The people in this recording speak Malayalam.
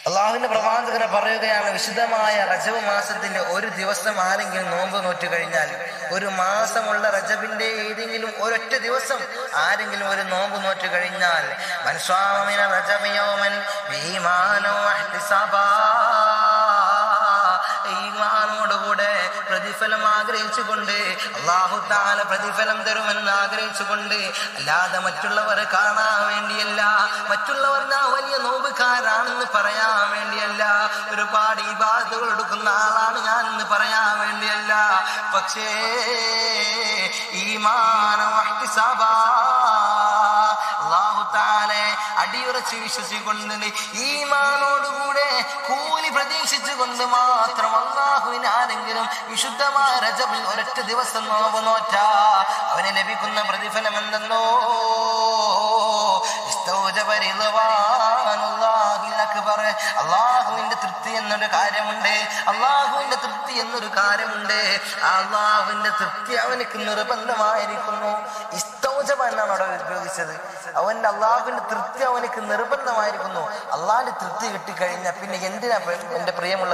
അള്ളാഹുവിന്റെ പ്രവാചകനെ പറയുകയാണ്, വിശുദ്ധമായ റജബ് മാസത്തിന്റെ ഒരു ദിവസം ആരെങ്കിലും നോമ്പ് നോറ്റു കഴിഞ്ഞാൽ, ഒരു മാസമുള്ള റജബിന്റെ ഏതെങ്കിലും ഒരൊറ്റ ദിവസം ആരെങ്കിലും ഒരു നോമ്പ് നോറ്റു കഴിഞ്ഞാൽ, ഈമാനോടുകൂടെ പ്രതിഫലം ആഗ്രഹിച്ചുകൊണ്ട്, അല്ലാഹു തആല പ്രതിഫലം തരുമെന്ന് ആഗ്രഹിച്ചുകൊണ്ട്, അല്ലാതെ മറ്റുള്ളവരെ കാണാൻ വേണ്ടിയല്ല, മറ്റുള്ളവർ ഞാൻ വലിയ നോമ്പുകാരാണെന്ന് പറയാൻ വേണ്ടിയല്ല, ഒരുപാട് ഇബാദത്തുകൾ എടുക്കുന്ന ആളാണ് ഞാൻ എന്ന് പറയാൻ വേണ്ടിയല്ല, പക്ഷേ ഈമാനം വഹ്തിസാബാ, അല്ലാഹു തആല അടിയുറച്ച് വിശ്വസിച്ചുകൊണ്ട്, ഈമാനോടുകൂടെ കൂലി പ്രതീക്ഷിച്ചുകൊണ്ട് മാത്രം അല്ലാഹുവിന് ആരെങ്കിലും വിശുദ്ധമായ റജബിൽ ഒരൊറ്റ ദിവസം നോമ്പ് നോറ്റാ അവന് ലഭിക്കുന്ന പ്രതിഫലം എന്തെന്നോ, അള്ളാഹുവിന്റെ തൃപ്തി എന്നൊരു കാര്യമുണ്ട്. അള്ളാഹുവിന്റെ തൃപ്തി എന്നൊരു കാര്യമുണ്ട്. അള്ളാഹുവിന്റെ തൃപ്തി അവനക്ക് നിർബന്ധമായിരിക്കുന്നു. ഇസ്തൗജബ എന്നാണ് അവിടെ ഉപയോഗിച്ചത്. അവന്റെ അള്ളാഹുവിന്റെ തൃപ്തി അവനക്ക് നിർബന്ധമായിരിക്കുന്നു. അള്ളാഹിന്റെ തൃപ്തി കിട്ടിക്കഴിഞ്ഞാൽ പിന്നെ എന്തിനാ എന്റെ പ്രിയമുള്ള